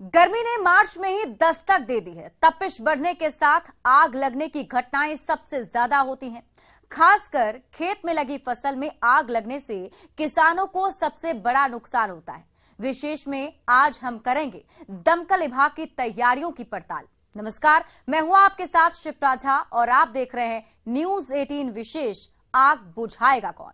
गर्मी ने मार्च में ही दस्तक दे दी है। तपिश बढ़ने के साथ आग लगने की घटनाएं सबसे ज्यादा होती हैं। खासकर खेत में लगी फसल में आग लगने से किसानों को सबसे बड़ा नुकसान होता है। विशेष में आज हम करेंगे दमकल विभाग की तैयारियों की पड़ताल। नमस्कार, मैं हूं आपके साथ शिप्रा झा और आप देख रहे हैं न्यूज 18 विशेष। आग बुझाएगा कौन?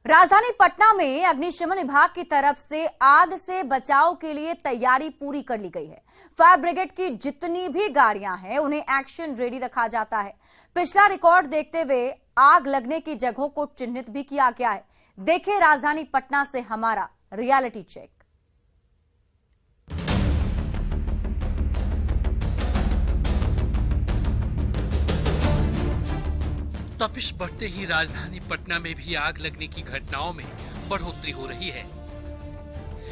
राजधानी पटना में अग्निशमन विभाग की तरफ से आग से बचाव के लिए तैयारी पूरी कर ली गई है। फायर ब्रिगेड की जितनी भी गाड़ियां हैं उन्हें एक्शन रेडी रखा जाता है। पिछला रिकॉर्ड देखते हुए आग लगने की जगहों को चिन्हित भी किया गया है। देखिए राजधानी पटना से हमारा रियलिटी चेक। तपिश बढ़ते ही राजधानी पटना में भी आग लगने की घटनाओं में बढ़ोतरी हो रही है।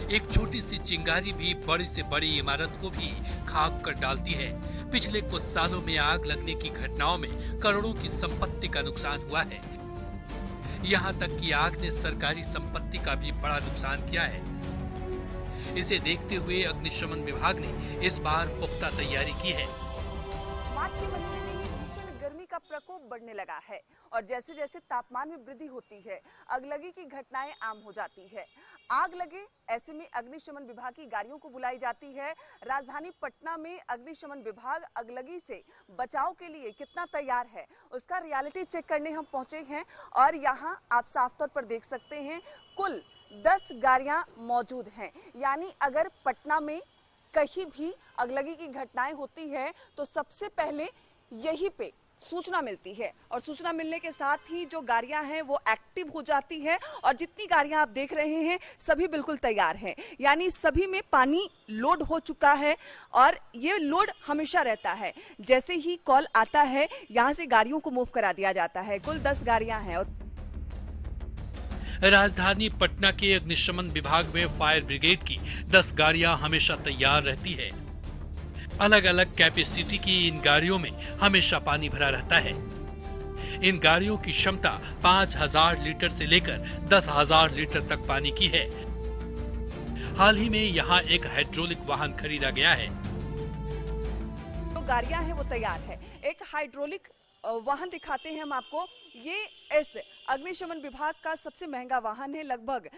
एक छोटी सी चिंगारी भी बड़ी से बड़ी इमारत को भी खाक कर डालती है। पिछले कुछ सालों में आग लगने की घटनाओं में करोड़ों की संपत्ति का नुकसान हुआ है। यहाँ तक कि आग ने सरकारी संपत्ति का भी बड़ा नुकसान किया है। इसे देखते हुए अग्निशमन विभाग ने इस बार पुख्ता तैयारी की है। मार्च के महीने में ही भीषण गर्मी का प्रकोप बढ़ने लगा है और जैसे जैसे तापमान में वृद्धि होती है, अगलगी की घटनाएं आम हो जाती है। आग लगे ऐसे में अग्निशमन विभाग की गाड़ियों को बुलाई जाती है। राजधानी पटना में अग्निशमन विभाग अगलगी से बचाव के लिए कितना तैयार है उसका रियलिटी चेक करने हम पहुंचे हैं और यहाँ आप साफ तौर पर देख सकते हैं कुल 10 गाड़ियां मौजूद हैं। यानी अगर पटना में कहीं भी अगलगी की घटनाएं होती है तो सबसे पहले यहीं पे सूचना मिलती है और सूचना मिलने के साथ ही जो गाड़ियां हैं वो एक्टिव हो जाती है और जितनी गाड़ियां आप देख रहे हैं सभी बिल्कुल तैयार हैं। यानी सभी में पानी लोड हो चुका है और ये लोड हमेशा रहता है। जैसे ही कॉल आता है यहां से गाड़ियों को मूव करा दिया जाता है। कुल 10 गाड़ियां हैं। और राजधानी पटना के अग्निशमन विभाग में फायर ब्रिगेड की 10 गाड़ियां हमेशा तैयार रहती है। अलग अलग कैपेसिटी की इन गाड़ियों में हमेशा पानी भरा रहता है। इन गाड़ियों की क्षमता 5000 लीटर से लेकर 10,000 लीटर तक पानी की है। हाल ही में यहाँ एक हाइड्रोलिक वाहन खरीदा गया है। तो गाड़ियां हैं वो तैयार है। एक हाइड्रोलिक वाहन दिखाते हैं हम आपको। ये इस अग्निशमन विभाग का सबसे महंगा वाहन है। लगभग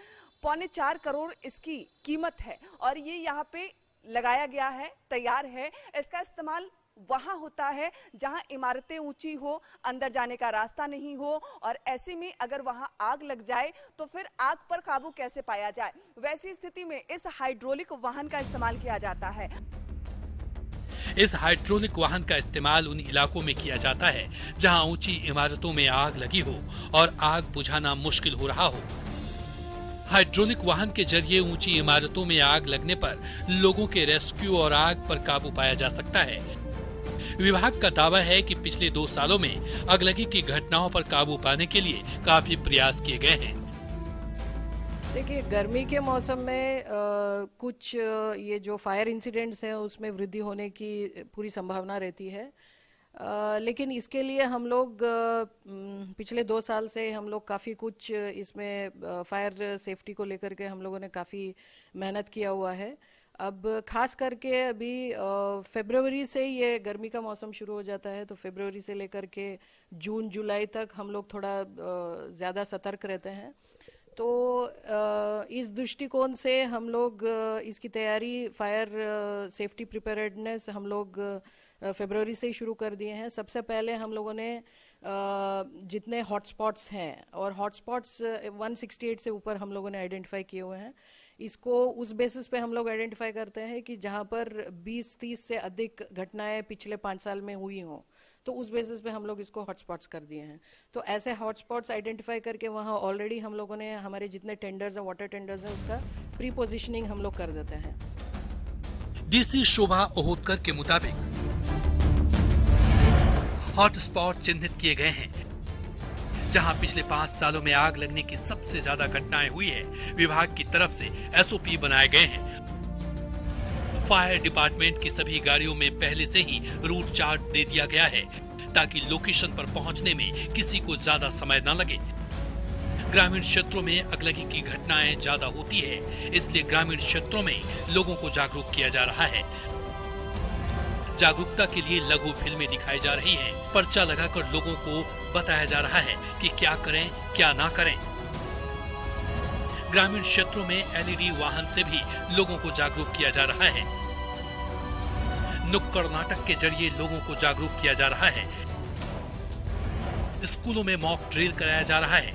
3.25 करोड़ इसकी कीमत है और ये यहाँ पे लगाया गया है, तैयार है। इसका इस्तेमाल वहां होता है जहां इमारतें ऊंची हो, अंदर जाने का रास्ता नहीं हो और ऐसे में अगर वहां आग लग जाए तो फिर आग पर काबू कैसे पाया जाए, वैसी स्थिति में इस हाइड्रोलिक वाहन का इस्तेमाल किया जाता है। इस हाइड्रोलिक वाहन का इस्तेमाल उन इलाकों में किया जाता है जहां ऊंची इमारतों में आग लगी हो और आग बुझाना मुश्किल हो रहा हो। हाइड्रोलिक वाहन के जरिए ऊंची इमारतों में आग लगने पर लोगों के रेस्क्यू और आग पर काबू पाया जा सकता है। विभाग का दावा है कि पिछले 2 सालों में अगलगी की घटनाओं पर काबू पाने के लिए काफी प्रयास किए गए हैं। देखिए, गर्मी के मौसम में कुछ ये जो फायर इंसिडेंट्स हैं उसमें वृद्धि होने की पूरी संभावना रहती है। लेकिन इसके लिए हम लोग पिछले 2 साल से हम लोग काफ़ी कुछ इसमें फायर सेफ्टी को लेकर के हम लोगों ने काफ़ी मेहनत किया हुआ है। अब खास करके अभी फरवरी से ये गर्मी का मौसम शुरू हो जाता है, तो फरवरी से लेकर के जून जुलाई तक हम लोग थोड़ा ज़्यादा सतर्क रहते हैं। तो इस दृष्टिकोण से हम लोग इसकी तैयारी फायर सेफ्टी प्रिपेयर्डनेस हम लोग फरवरी से ही शुरू कर दिए हैं। सबसे पहले हम लोगों ने जितने हॉटस्पॉट्स हैं और हॉटस्पॉट्स 168 से ऊपर हम लोगों ने आइडेंटिफाई किए हुए हैं। इसको उस बेसिस पे हम लोग आइडेंटिफाई करते हैं कि जहां पर 20-30 से अधिक घटनाएं पिछले 5 साल में हुई हों, तो उस बेसिस पे हम लोग इसको हॉटस्पॉट्स कर दिए हैं। तो ऐसे हॉटस्पॉट्स आइडेंटिफाई करके वहां ऑलरेडी हम लोगों ने हमारे जितने टेंडर्स हैं, वाटर टेंडर्स हैं, उसका प्री पोजिशनिंग हम लोग कर देते हैं। डीसी शोभा ओहोतकर के मुताबिक हॉटस्पॉट चिन्हित किए गए हैं। जहां पिछले 5 सालों में आग लगने की सबसे ज्यादा घटनाएं हुई है, विभाग की तरफ से एसओपी बनाए गए हैं। फायर डिपार्टमेंट की सभी गाड़ियों में पहले से ही रूट चार्ट दे दिया गया है ताकि लोकेशन पर पहुंचने में किसी को ज्यादा समय न लगे। ग्रामीण क्षेत्रों में अगलगी की घटनाएं ज्यादा होती है, इसलिए ग्रामीण क्षेत्रों में लोगों को जागरूक किया जा रहा है। जागरूकता के लिए लघु फिल्में दिखाई जा रही हैं, पर्चा लगाकर लोगों को बताया जा रहा है कि क्या करें क्या ना करें। ग्रामीण क्षेत्रों में एलईडी वाहन से भी लोगों को जागरूक किया जा रहा है। नुक्कड़ नाटक के जरिए लोगों को जागरूक किया जा रहा है। स्कूलों में मॉक ड्रिल कराया जा रहा है।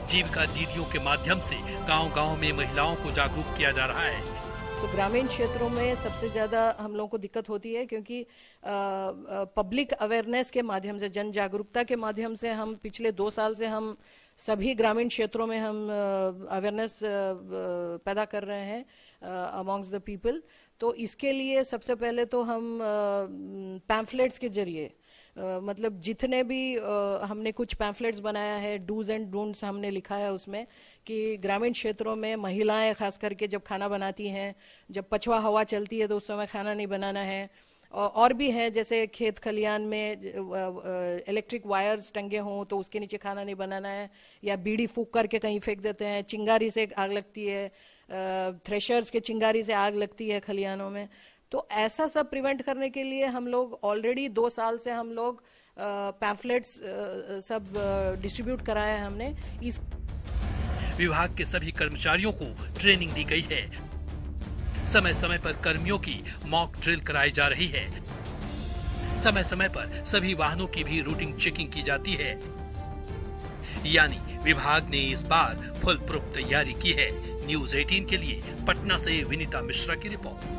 जीविका दीदियों के माध्यम से गांव-गांव में महिलाओं को जागरूक किया जा रहा है। तो ग्रामीण क्षेत्रों में सबसे ज़्यादा हम लोगों को दिक्कत होती है क्योंकि पब्लिक अवेयरनेस के माध्यम से, जन जागरूकता के माध्यम से हम पिछले 2 साल से हम सभी ग्रामीण क्षेत्रों में हम अवेयरनेस पैदा कर रहे हैं अमॉन्ग्स द पीपल। तो इसके लिए सबसे पहले तो हम पैम्फलेट्स के जरिए मतलब जितने भी हमने कुछ पैम्फलेट्स बनाया है, डूज एंड डोंट्स हमने लिखा है उसमें कि ग्रामीण क्षेत्रों में महिलाएं खास करके जब खाना बनाती हैं, जब पछुआ हवा चलती है तो उस समय खाना नहीं बनाना है। और भी है जैसे खेत खलियान में इलेक्ट्रिक वायर्स टंगे हों तो उसके नीचे खाना नहीं बनाना है, या बीड़ी फूंक करके कहीं फेंक देते हैं, चिंगारी से आग लगती है, थ्रेशर्स के चिंगारी से आग लगती है खलियानों में। तो ऐसा सब प्रिवेंट करने के लिए हम लोग ऑलरेडी 2 साल से हम लोग पैम्फलेट्स सब डिस्ट्रीब्यूट कराया है हमने। इस विभाग के सभी कर्मचारियों को ट्रेनिंग दी गई है। समय समय पर कर्मियों की मॉक ड्रिल कराई जा रही है। समय समय पर सभी वाहनों की भी रूटीन चेकिंग की जाती है। यानी विभाग ने इस बार फुल प्रूफ तैयारी की है। न्यूज़ 18 के लिए पटना से विनीता मिश्रा की रिपोर्ट।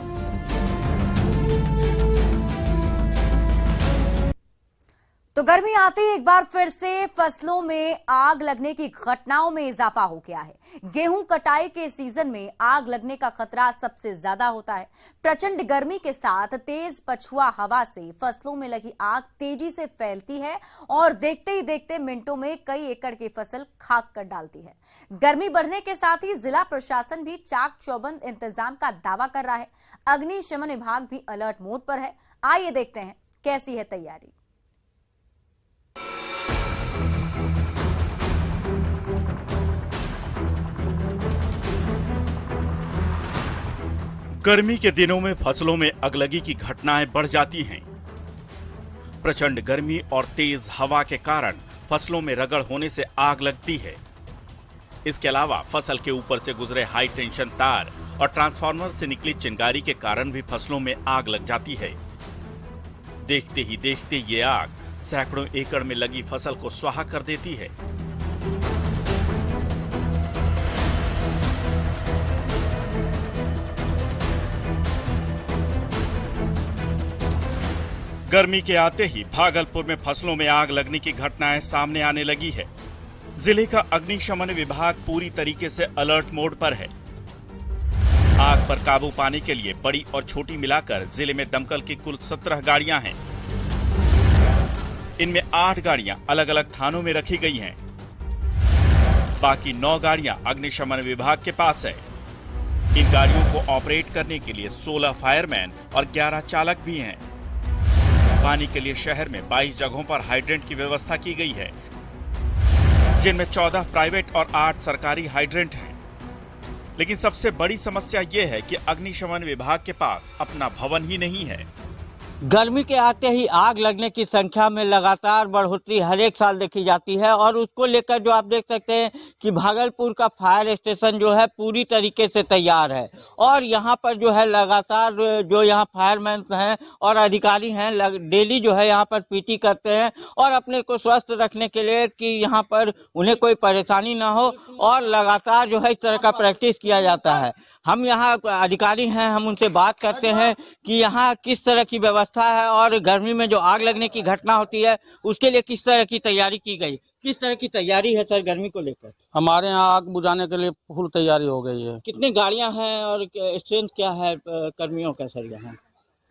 तो गर्मी आते ही एक बार फिर से फसलों में आग लगने की घटनाओं में इजाफा हो गया है। गेहूं कटाई के सीजन में आग लगने का खतरा सबसे ज्यादा होता है। प्रचंड गर्मी के साथ तेज पछुआ हवा से फसलों में लगी आग तेजी से फैलती है और देखते ही देखते मिनटों में कई एकड़ की फसल खाक कर डालती है। गर्मी बढ़ने के साथ ही जिला प्रशासन भी चाक चौबंद इंतजाम का दावा कर रहा है। अग्निशमन विभाग भी अलर्ट मोड पर है। आइए देखते हैं कैसी है तैयारी। गर्मी के दिनों में फसलों में अगलगी की घटनाएं बढ़ जाती हैं। प्रचंड गर्मी और तेज हवा के कारण फसलों में रगड़ होने से आग लगती है। इसके अलावा फसल के ऊपर से गुजरे हाई टेंशन तार और ट्रांसफार्मर से निकली चिंगारी के कारण भी फसलों में आग लग जाती है। देखते ही देखते ये आग सैकड़ों एकड़ में लगी फसल को स्वाहा कर देती है। गर्मी के आते ही भागलपुर में फसलों में आग लगने की घटनाएं सामने आने लगी है। जिले का अग्निशमन विभाग पूरी तरीके से अलर्ट मोड पर है। आग पर काबू पाने के लिए बड़ी और छोटी मिलाकर जिले में दमकल की कुल 17 गाड़ियां हैं। इनमें 8 गाड़ियां अलग अलग थानों में रखी गई हैं। बाकी 9 गाड़ियां अग्निशमन विभाग के पास है। इन गाड़ियों को ऑपरेट करने के लिए 16 फायरमैन और 11 चालक भी हैं। पानी के लिए शहर में 22 जगहों पर हाइड्रेंट की व्यवस्था की गई है, जिनमें 14 प्राइवेट और 8 सरकारी हाइड्रेंट हैं। लेकिन सबसे बड़ी समस्या ये है कि अग्निशमन विभाग के पास अपना भवन ही नहीं है। गर्मी के आते ही आग लगने की संख्या में लगातार बढ़ोतरी हर एक साल देखी जाती है और उसको लेकर जो आप देख सकते हैं कि भागलपुर का फायर स्टेशन जो है पूरी तरीके से तैयार है और यहाँ पर जो है लगातार जो यहाँ फायरमैन हैं और अधिकारी हैं डेली जो है यहाँ पर पीटी करते हैं और अपने को स्वस्थ रखने के लिए कि यहाँ पर उन्हें कोई परेशानी ना हो और लगातार जो है इस तरह का प्रैक्टिस किया जाता है। हम यहाँ अधिकारी हैं, हम उनसे बात करते हैं कि यहाँ किस तरह की व्यवस्था है और गर्मी में जो आग लगने की घटना होती है उसके लिए किस तरह की तैयारी की गई। किस तरह की तैयारी है सर गर्मी को लेकर? हमारे यहाँ आग बुझाने के लिए फुल तैयारी हो गई है। कितनी गाड़ियां हैं और स्ट्रेंथ क्या है कर्मियों का सर यहाँ?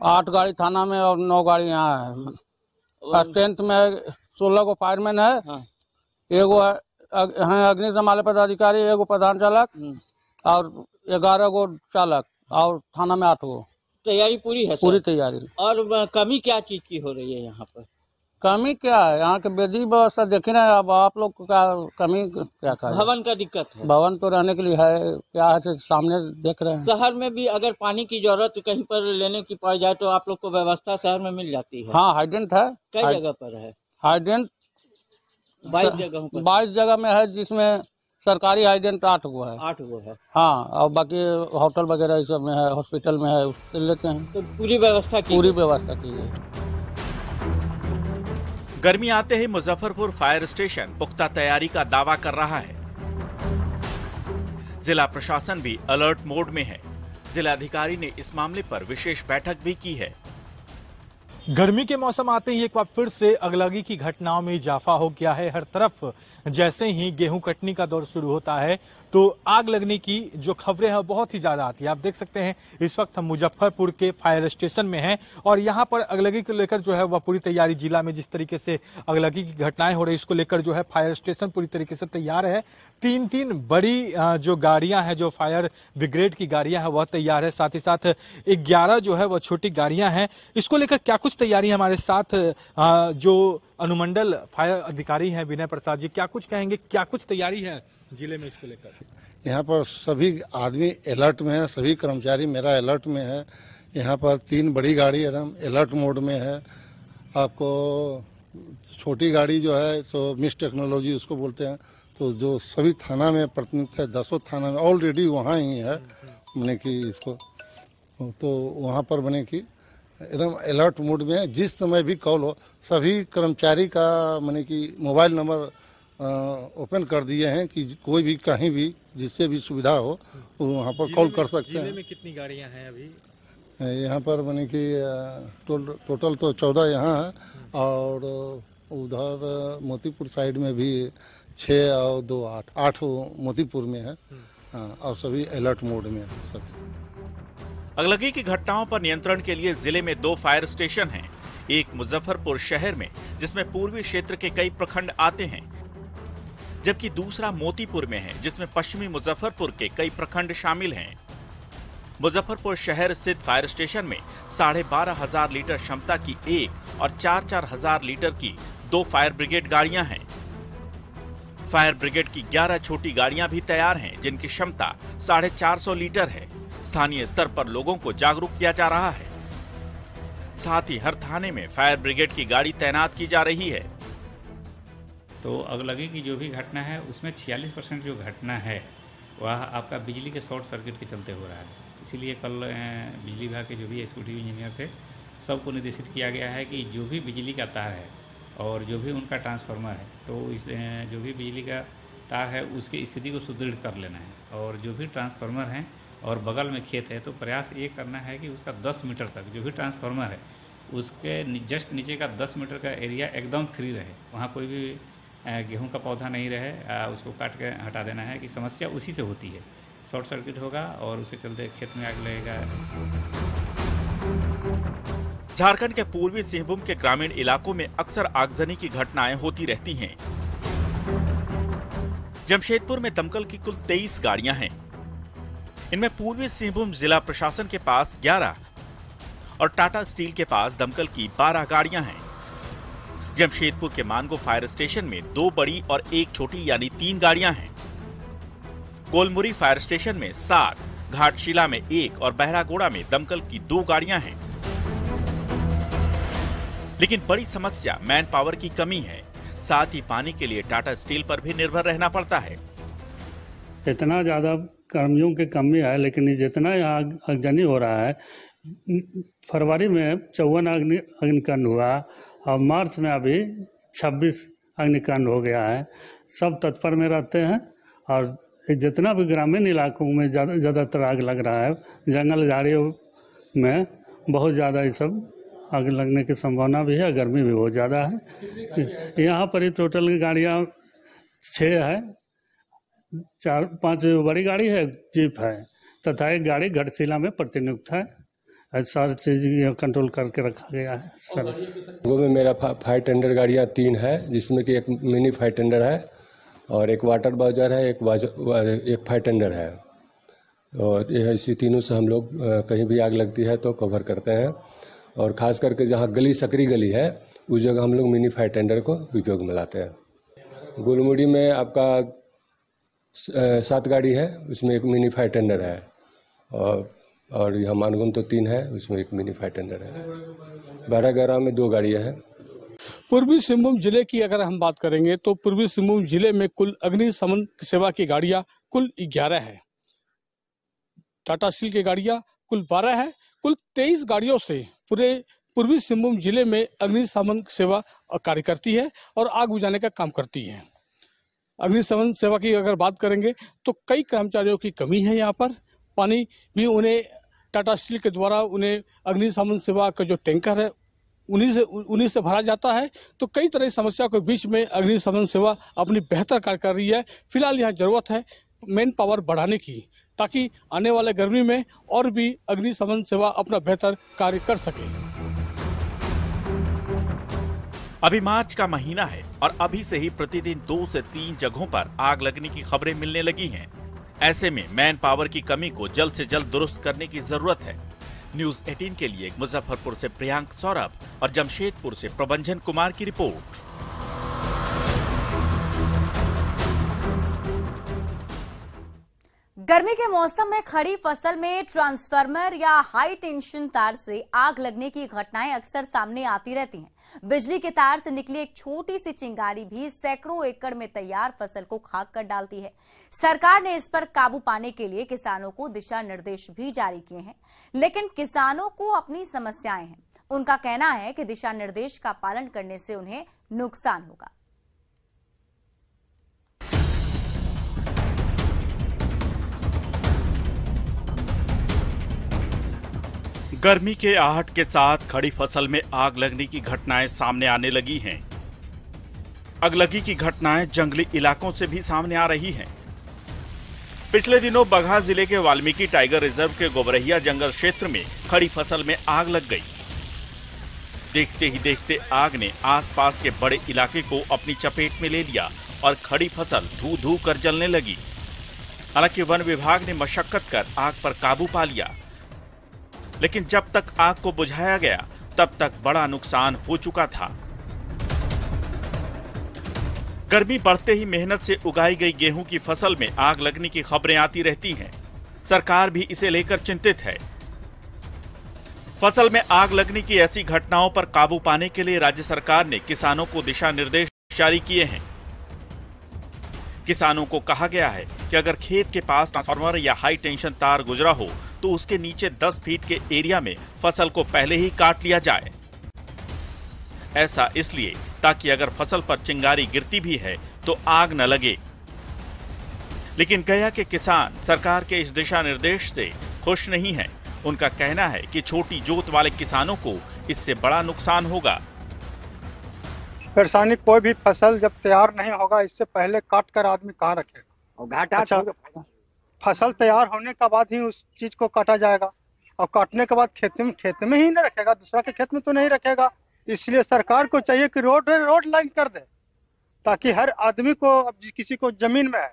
8 गाड़ी थाना में और 9 गाड़ी यहाँ है। स्ट्रेंथ में 16 को फायरमैन है, हाँ। एगो है अग्निशमन पदाधिकारी, एगो प्रधान चालक और 11 गो चालक और थाना में 8 गो। तैयारी पूरी है? पूरी तैयारी। और कमी क्या चीज की हो रही है यहाँ पर? कमी क्या है, यहाँ के विधि व्यवस्था देख रहे हैं। अब आप लोग का कमी क्या है? भवन का दिक्कत है? भवन तो रहने के लिए है, क्या है सामने देख रहे हैं। शहर में भी अगर पानी की जरूरत कहीं पर लेने की पड़ जाए तो आप लोग को व्यवस्था शहर में मिल जाती है? हाँ, हाइडेंट है। कई जगह पर है? हाइडेंट 22 जगहों पर। 22 जगह में है, जिसमें सरकारी हाइडेंट 8 गो है। 8 गो है? हाँ, और बाकी होटल वगैरह इस सब में है, हॉस्पिटल में है, उससे लेते हैं। तो पूरी व्यवस्था की गई। गर्मी आते ही मुजफ्फरपुर फायर स्टेशन पुख्ता तैयारी का दावा कर रहा है। जिला प्रशासन भी अलर्ट मोड में है। जिलाधिकारी ने इस मामले पर विशेष बैठक भी की है। गर्मी के मौसम आते ही एक बार फिर से अगलगी की घटनाओं में इजाफा हो गया है। हर तरफ जैसे ही गेहूं कटने का दौर शुरू होता है तो आग लगने की जो खबरें हैं बहुत ही ज्यादा आती है। आप देख सकते हैं इस वक्त हम मुजफ्फरपुर के फायर स्टेशन में हैं और यहां पर अगलगी को लेकर जो है वह पूरी तैयारी, जिला में जिस तरीके से अगलगी की घटनाएं हो रही इसको लेकर जो है फायर स्टेशन पूरी तरीके से तैयार है। 3 बड़ी जो गाड़ियां हैं, जो फायर ब्रिगेड की गाड़ियां हैं वह तैयार है। साथ ही साथ 11 जो है वह छोटी गाड़ियां हैं। इसको लेकर क्या कुछ तैयारी हमारे साथ जो अनुमंडल फायर अधिकारी हैं विनय प्रसाद जी, क्या कुछ कहेंगे, क्या कुछ तैयारी है जिले में इसको लेकर? यहाँ पर सभी आदमी अलर्ट में है, सभी कर्मचारी मेरा अलर्ट में है। यहाँ पर 3 बड़ी गाड़ी एकदम अलर्ट मोड में है। आपको छोटी गाड़ी जो है तो मिस टेक्नोलॉजी उसको बोलते हैं, तो जो सभी थाना में प्रतिनिधित्व है, 10 थाना में ऑलरेडी वहाँ ही है, मैंने कि इसको तो वहाँ पर बने की एकदम अलर्ट मोड में है। जिस समय भी कॉल हो सभी कर्मचारी का मैंने कि मोबाइल नंबर ओपन कर दिए हैं कि कोई भी कहीं भी जिससे भी सुविधा हो वो वहाँ पर कॉल कर सकते हैं। जिले में कितनी गाड़ियां हैं अभी यहाँ पर? मैंने कि टोटल तो 14 यहाँ है और उधर मोतीपुर साइड में भी 6 और 2 8 मोतीपुर में है। और सभी अलर्ट मोड में है सभी। अगलगी की घटनाओं पर नियंत्रण के लिए जिले में 2 फायर स्टेशन हैं। एक मुजफ्फरपुर शहर में जिसमें पूर्वी क्षेत्र के कई प्रखंड आते हैं, जबकि दूसरा मोतीपुर में है जिसमें पश्चिमी मुजफ्फरपुर के कई प्रखंड शामिल हैं। मुजफ्फरपुर शहर स्थित फायर स्टेशन में 12,500 लीटर क्षमता की 1 और 4-4 हजार लीटर की 2 फायर ब्रिगेड गाड़ियां हैं। फायर ब्रिगेड की 11 छोटी गाड़ियां भी तैयार हैं जिनकी क्षमता 450 लीटर है। स्थानीय स्तर पर लोगों को जागरूक किया जा रहा है। साथ ही हर थाने में फायर ब्रिगेड की गाड़ी तैनात की जा रही है। तो अगलगी की जो भी घटना है उसमें 46% जो घटना है वह आपका बिजली के शॉर्ट सर्किट के चलते हो रहा है। इसीलिए कल बिजली विभाग के जो भी एग्जीक्यूटिव इंजीनियर थे सबको निर्देशित किया गया है कि जो भी बिजली का तार है और जो भी उनका ट्रांसफार्मर है तो इस जो भी बिजली का तार है उसकी स्थिति को सुदृढ़ कर लेना है। और जो भी ट्रांसफार्मर हैं और बगल में खेत है तो प्रयास ये करना है कि उसका 10 मीटर तक जो भी ट्रांसफार्मर है उसके जस्ट नीचे का 10 मीटर का एरिया एकदम फ्री रहे, वहाँ कोई भी गेहूं का पौधा नहीं रहे, उसको काट के हटा देना है कि समस्या उसी से होती है। शॉर्ट सर्किट होगा और उसके चलते खेत में आग लगेगा। झारखंड के पूर्वी सिंहभूम के ग्रामीण इलाकों में अक्सर आगजनी की घटनाएं होती रहती हैं। जमशेदपुर में दमकल की कुल 23 गाड़ियां हैं। इनमें पूर्वी सिंहभूम जिला प्रशासन के पास 11 और टाटा स्टील के पास दमकल की 12 गाड़ियां हैं। जमशेदपुर के मानगो फायर स्टेशन में 2 बड़ी और 1 छोटी यानी 3 गाड़ियां हैं। कोलमुरी फायर स्टेशन में 7, घाटशिला में 1 और बहरागोड़ा में दमकल की 2 गाड़ियां हैं। लेकिन बड़ी समस्या मैन पावर की कमी है। साथ ही पानी के लिए टाटा स्टील पर भी निर्भर रहना पड़ता है। इतना ज्यादा कर्मियों की कमी है, लेकिन जितना यहाँ अग्नि हो रहा है, फरवरी में 54 अग्निकांड हुआ और मार्च में अभी 26 अग्निकांड हो गया है। सब तत्पर में रहते हैं और जितना भी ग्रामीण इलाकों में ज़्यादातर आग लग रहा है, जंगल झाड़ियों में बहुत ज़्यादा ये सब आग लगने की संभावना भी है। गर्मी भी बहुत ज़्यादा है। यहाँ पर ही टोटल गाड़ियाँ 6 है, 4-5 बड़ी गाड़ी है, जीप है तथा एक गाड़ी घाटशिला में प्रतिनियुक्त है। सारी चीज़ कंट्रोल करके रखा गया है सर। वो में मेरा फायर टेंडर गाड़ियाँ 3 है, जिसमें कि एक मिनी फायर टेंडर है और एक वाटर बाउजर है, एक फायर टेंडर है। और इसी तीनों से हम लोग कहीं भी आग लगती है तो कवर करते हैं। और ख़ास करके जहाँ गली सकरी गली है उस जगह हम लोग मिनी फायर टेंडर को उपयोग में लाते हैं। गुलमुड़ी में आपका 7 गाड़ी है, उसमें एक मिनी फायर टेंडर है। और यहाँ मानगुन तो 3 है, उसमें एक मिनी फायर टेंडर है। 12 में 2 गाड़ियाँ हैं। पूर्वी सिंहभूम जिले की अगर हम बात करेंगे तो पूर्वी सिंहभूम जिले में कुल अग्निशमन सेवा की गाड़ियां कुल 11 है। टाटा स्टील की गाड़ियां कुल 12 है। कुल 23 गाड़ियों से पूरे पूर्वी सिंहभूम जिले में अग्निशमन सेवा कार्य करती है और आग बुझाने का काम करती है। अग्निशमन सेवा की अगर बात करेंगे तो कई कर्मचारियों की कमी है। यहाँ पर पानी भी टाटा स्टील के द्वारा उन्हें अग्निशमन सेवा का जो टैंकर है उन्हीं से भरा जाता है। तो कई तरह की समस्या के बीच में अग्निशमन सेवा अपनी बेहतर कार्य कर रही है। फिलहाल यहाँ जरूरत है मैन पावर बढ़ाने की, ताकि आने वाले गर्मी में और भी अग्निशमन सेवा अपना बेहतर कार्य कर सके। अभी मार्च का महीना है और अभी से ही प्रतिदिन 2 से 3 जगहों पर आग लगने की खबरें मिलने लगी हैं। ऐसे में मैन पावर की कमी को जल्द से जल्द दुरुस्त करने की जरूरत है। न्यूज 18 के लिए मुजफ्फरपुर से प्रियांक सौरभ और जमशेदपुर से प्रबंजन कुमार की रिपोर्ट। गर्मी के मौसम में खड़ी फसल में ट्रांसफार्मर या हाई टेंशन तार से आग लगने की घटनाएं अक्सर सामने आती रहती हैं। बिजली के तार से निकली एक छोटी सी चिंगारी भी सैकड़ों एकड़ में तैयार फसल को खाक कर डालती है। सरकार ने इस पर काबू पाने के लिए किसानों को दिशा निर्देश भी जारी किए हैं, लेकिन किसानों को अपनी समस्याएं हैं। उनका कहना है कि दिशा निर्देश का पालन करने से उन्हें नुकसान होगा। गर्मी के आहट के साथ खड़ी फसल में आग लगने की घटनाएं सामने आने लगी हैं। अगलगी की घटनाएं जंगली इलाकों से भी सामने आ रही हैं। पिछले दिनों बगहा जिले के वाल्मीकि टाइगर रिजर्व के गोबरहिया जंगल क्षेत्र में खड़ी फसल में आग लग गई। देखते ही देखते आग ने आसपास के बड़े इलाके को अपनी चपेट में ले लिया और खड़ी फसल धू धू कर जलने लगी। हालांकि वन विभाग ने मशक्कत कर आग पर काबू पा लिया, लेकिन जब तक आग को बुझाया गया तब तक बड़ा नुकसान हो चुका था। गर्मी बढ़ते ही मेहनत से उगाई गई गेहूं की फसल में आग लगने की खबरें आती रहती हैं। सरकार भी इसे लेकर चिंतित है। फसल में आग लगने की ऐसी घटनाओं पर काबू पाने के लिए राज्य सरकार ने किसानों को दिशा निर्देश जारी किए हैं। किसानों को कहा गया है कि अगर खेत के पास ट्रांसफार्मर या हाई टेंशन तार गुजरा हो तो उसके नीचे 10 फीट के एरिया में फसल को पहले ही काट लिया जाए। ऐसा इसलिए ताकि अगर फसल पर चिंगारी गिरती भी है तो आग न लगे। लेकिन गया के किसान सरकार के इस दिशा निर्देश से खुश नहीं है। उनका कहना है कि छोटी जोत वाले किसानों को इससे बड़ा नुकसान होगा। परेशानी कोई भी फसल जब तैयार नहीं होगा इससे पहले काट कर आदमी कहाँ रखेगा। और घाटा अच्छा, फसल तैयार होने के बाद ही उस चीज को काटा जाएगा और काटने के बाद खेत में ही नहीं रखेगा, दूसरा के खेत में तो नहीं रखेगा। इसलिए सरकार को चाहिए कि रोड लाइन कर दे ताकि हर आदमी को, अब किसी को जमीन में है।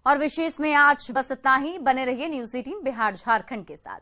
और विशेष में आज बस इतना ही। बने रहिए न्यूज 18 बिहार झारखंड के साथ।